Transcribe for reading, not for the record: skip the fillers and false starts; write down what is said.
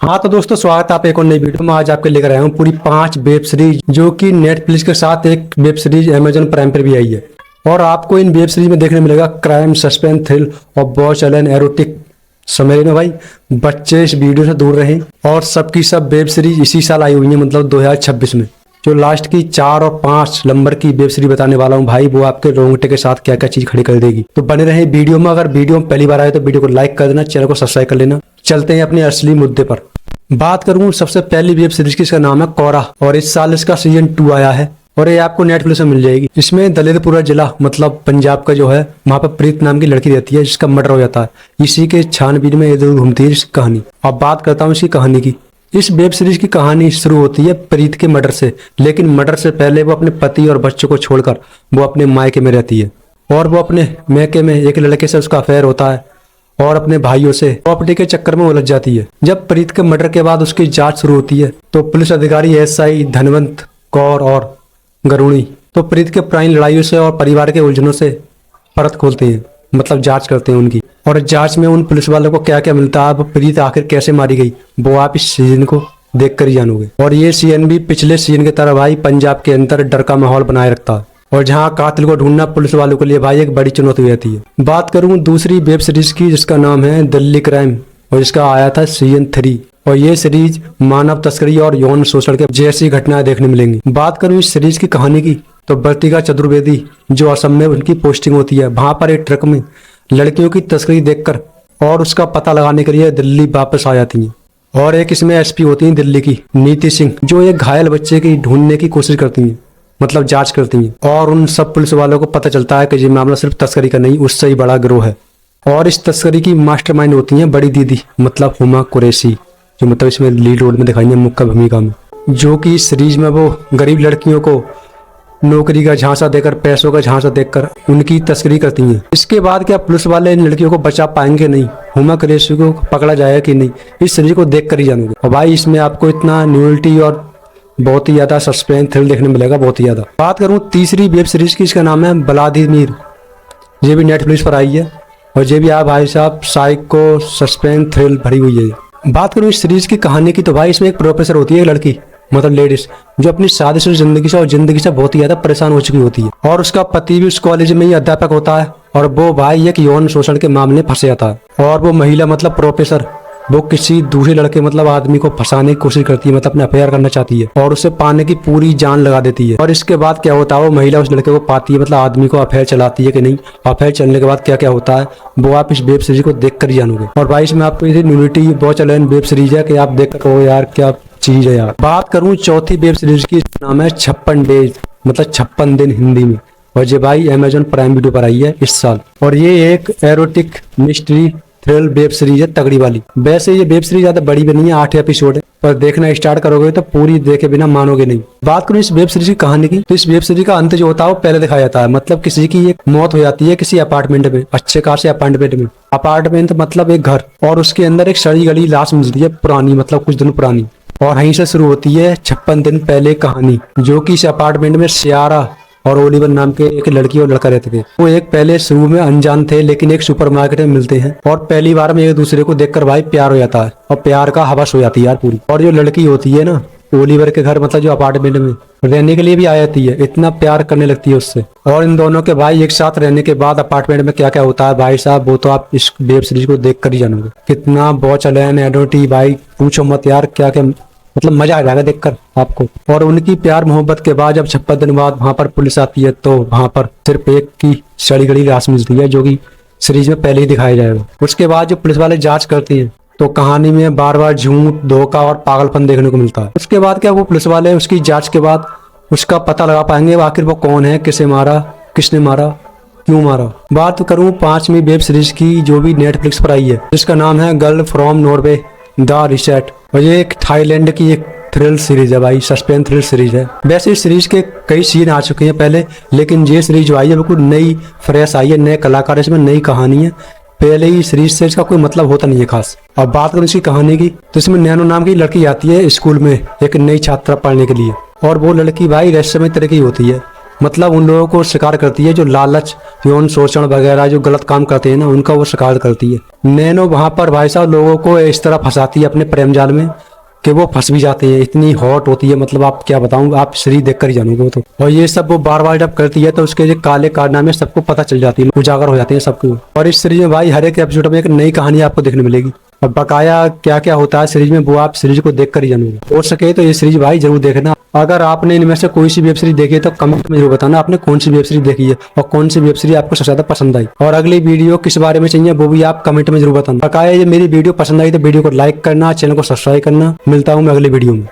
हाँ तो दोस्तों, स्वागत है आप एक और नई वीडियो में। आज आपके लेकर आया हूँ पूरी 5 वेब सीरीज जो कि नेटफ्लिक्स के साथ एक वेब सीरीज अमेजन प्राइम पर भी आई है। और आपको इन वेब सीरीज में देखने मिलेगा क्राइम, सस्पेंस, थ्रिल और बहुत चलन एरोटिक। समझ में भाई, बच्चे इस वीडियो से दूर रहें। और सबकी सब वेब सीरीज इसी साल आई हुई है, मतलब 2026 में। जो लास्ट की 4 और 5 नंबर की वेब सीरीज बताने वाला हूँ भाई, वो आपके रोंगटे के साथ क्या क्या चीज खड़ी कर देगी। तो बने रहे वीडियो में। अगर वीडियो में पहली बार आए तो वीडियो को लाइक कर देना, चैनल को सब्सक्राइब कर लेना। चलते हैं अपने असली मुद्दे पर। बात करूं सबसे पहली वेब सीरीज की, इसका नाम है कोरा और इस साल इसका सीजन 2 आया है और ये आपको नेटफ्लिक्स में मिल जाएगी। इसमें दलेरपुरा जिला मतलब पंजाब का जो है, वहां पर प्रीत नाम की लड़की रहती है जिसका मर्डर हो जाता है। इसी के छानबीन में इधर घूमती है इसकी कहानी। अब बात करता हूँ इसकी कहानी की। इस वेब सीरीज की कहानी शुरू होती है प्रीत के मर्डर से, लेकिन मर्डर से पहले वो अपने पति और बच्चों को छोड़कर वो अपने मायके में रहती है। और वो अपने मायके में एक लड़के से उसका अफेयर होता है और अपने भाइयों से प्रॉपर्टी के चक्कर में उलझ जाती है। जब प्रीत के मर्डर के बाद उसकी जांच शुरू होती है तो पुलिस अधिकारी एसआई धनवंत कौर और गरुणी तो प्रीत के पुरानी लड़ाइयों से और परिवार के उलझनों से परत खोलते हैं, मतलब जांच करते हैं उनकी। और जांच में उन पुलिस वालों को क्या क्या मिलता है, अब प्रीत आखिर कैसे मारी गई, वो आप इस सीजन को देख कर ही जानोगे। और ये सीजन भी पिछले सीजन की तरह भाई पंजाब के अंदर डर का माहौल बनाए रखता है और जहां कातिल को ढूंढना पुलिस वालों के लिए भाई एक बड़ी चुनौती रहती है। बात करूं दूसरी वेब सीरीज की जिसका नाम है दिल्ली क्राइम और जिसका आया था सीजन 3। और ये सीरीज मानव तस्करी और यौन शोषण के जैसी घटनाएं देखने मिलेंगी। बात करूं इस सीरीज की कहानी की तो वर्तिका चतुर्वेदी जो असम में उनकी पोस्टिंग होती है, वहां पर एक ट्रक में लड़कियों की तस्करी देखकर और उसका पता लगाने के लिए दिल्ली वापस आ जाती हैं। और एक इसमें एसपी होती है दिल्ली की नीति सिंह, जो एक घायल बच्चे की ढूंढने की कोशिश करती हैं, मतलब जांच करती हैं। और उन सब पुलिस वालों को पता चलता है कि ये मामला सिर्फ तस्करी का नहीं, उससे ही बड़ा गिरोह है। और इस तस्करी की मास्टरमाइंड होती हैं बड़ी दीदी मतलब हुमा कुरैशी, जो मतलब इसमें लीड रोल में दिखाई है मुख्य भूमिका में, जो कि इस सीरीज में वो गरीब लड़कियों को नौकरी का झांसा देकर, पैसों का झांसा देकर उनकी तस्करी करती हैं। इसके बाद क्या पुलिस वाले इन लड़कियों को बचा पाएंगे नहीं, हुमा कुरैशी को पकड़ा जाएगा कि नहीं, इस सीरीज को देख कर ही जानोगे। और भाई इसमें आपको इतना न्यूडिटी और बहुत ही ज्यादा सस्पेंस थ्रिल देखने मिलेगा, बहुत ही ज्यादा। बात करूं तीसरी वेब सीरीज की, इसका नाम है व्लादिमीर। ये भी नेटफ्लिक्स पर आई है और ये भी आप भाई साहब साइको सस्पेंस थ्रिल भरी हुई है। बात करूं इस सीरीज की कहानी की तो भाई इसमें एक प्रोफेसर होती है, एक लड़की मतलब लेडीज, जो अपनी शादीशुदा जिंदगी से और जिंदगी से बहुत ही ज्यादा परेशान हो चुकी होती है। और उसका पति भी उस कॉलेज में ही अध्यापक होता है और वो भाई एक यौन शोषण के मामले में फंस जाता है। और वो महिला मतलब प्रोफेसर वो किसी दूसरे लड़के मतलब आदमी को फंसाने की कोशिश करती है, मतलब अपने अफेयर करना चाहती है और उसे पाने की पूरी जान लगा देती है। और इसके बाद क्या होता है, वो महिला उस लड़के को पाती है, मतलब आदमी को अफेयर चलाती है कि नहीं, अफेयर चलने के बाद क्या क्या होता है वो आप इस वेब सीरीज को देख कर ही जानोगे। और भाई इसमें आपको न्यूडिटी बहुत चलन वेब सीरीज है कि आप देख कर कहो यार क्या चीज है यार। बात करूं चौथी वेब सीरीज की, नाम है 56 डेज मतलब 56 दिन हिंदी में। और ये भाई अमेजन प्राइम वीडियो पर आई है इस साल। और ये एक erotic mystery thrill web series है तगड़ी वाली। वैसे ये वेब सीरीज ज्यादा बड़ी भी नहीं है, 8 एपिसोड है, पर देखना स्टार्ट करोगे तो पूरी देखे बिना मानोगे नहीं। बात करूं इस वेब सीरीज की कहानी की तो इस वेब सीरीज का अंत जो होता है वो पहले दिखाया जाता है, मतलब किसी की एक मौत हो जाती है किसी अपार्टमेंट में, अच्छे खासे अपार्टमेंट में। अपार्टमेंट मतलब एक घर, और उसके अंदर एक सड़ी गली लाश मिलती है पुरानी, मतलब कुछ दिन पुरानी। और यहीं से शुरू होती है 56 दिन पहले कहानी, जो कि इस अपार्टमेंट में सियारा और ओलिवर नाम के एक लड़की और लड़का रहते थे। वो एक पहले शुरू में अनजान थे, लेकिन एक सुपरमार्केट में मिलते हैं और पहली बार में एक दूसरे को देखकर भाई प्यार हो जाता है और प्यार का हवस हो जाती है यार पूरी। और जो लड़की होती है ना ओलिवर के घर मतलब जो अपार्टमेंट में रहने के लिए भी आ जाती है, इतना प्यार करने लगती है उससे। और इन दोनों के भाई एक साथ रहने के बाद अपार्टमेंट में क्या क्या होता है भाई साहब, वो तो आप इस वेब सीरीज को देख कर ही जानोगे। कितना बहुत चलन एडोटी भाई पूछो मत यार, क्या क्या मतलब मजा आ जाएगा देखकर आपको। और उनकी प्यार मोहब्बत के बाद जब 56 दिन बाद वहां पर पुलिस आती है तो वहां पर सिर्फ एक की सड़ी गली लाश मिलती है, जो कि सीरीज में पहले ही दिखाया जाएगा। उसके बाद जो पुलिस वाले जांच करती हैं तो कहानी में बार बार झूठ, धोखा और पागलपन देखने को मिलता है। उसके बाद क्या वो पुलिस वाले उसकी जांच के बाद उसका पता लगा पाएंगे आखिर वो कौन है, किसे मारा, किसने मारा, क्यों मारा। बात करूं 5वीं वेब सीरीज की जो भी नेटफ्लिक्स पर आई है, जिसका नाम है girl from Norway the reset. और ये एक थाईलैंड की एक थ्रिल सीरीज है भाई, सस्पेंस थ्रिल सीरीज है। वैसे इस सीरीज के कई सीन आ चुके हैं पहले, लेकिन ये सीरीज जो आई है बिल्कुल नई फ्रेश आई है, नए कलाकार, इसमें नई कहानी है। पहले ही सीरीज से इसका कोई मतलब होता नहीं है खास। और बात करें इसकी कहानी की तो इसमें नैनो नाम की लड़की आती है स्कूल में एक नई छात्रा पढ़ने के लिए, और वो लड़की भाई रहस्यमय तरह की होती है। मतलब उन लोगों को शिकार करती है जो लालच, यौन शोषण वगैरह जो गलत काम करते हैं ना, उनका वो शिकार करती है। नैनो वहां पर भाई साहब लोगों को इस तरह फंसाती है अपने प्रेम जाल में कि वो फंस भी जाते हैं। इतनी हॉट होती है, मतलब आप क्या बताऊं, आप सीरीज देखकर ही जानोगे वो तो। और ये सब वो बार बार जब करती है तो उसके जो काले कारनामे सबको पता चल जाती है, उजागर हो जाते हैं सबको। और इस सीरीज में भाई हर एक एपिसोड में एक नई कहानी आपको देखने मिलेगी। और बकाया क्या क्या होता है सीरीज में वो आप सीरीज को देखकर ही जानोगे। हो सके तो ये सीरीज भाई जरूर देखना। अगर आपने इनमें से कोई सी वेब सीरीज देखी है तो कमेंट में जरूर बताना आपने कौन सी वेब सीरीज देखी है और कौन सी वेब सीरीज आपको सबसे ज्यादा पसंद आई। और अगली वीडियो किस बारे में चाहिए वो भी आप कमेंट में जरूर बताना। बकाया ये मेरी वीडियो पसंद आई तो वीडियो को लाइक करना, चैनल को सब्सक्राइब करना। मिलता हूँ मैं अगली वीडियो में।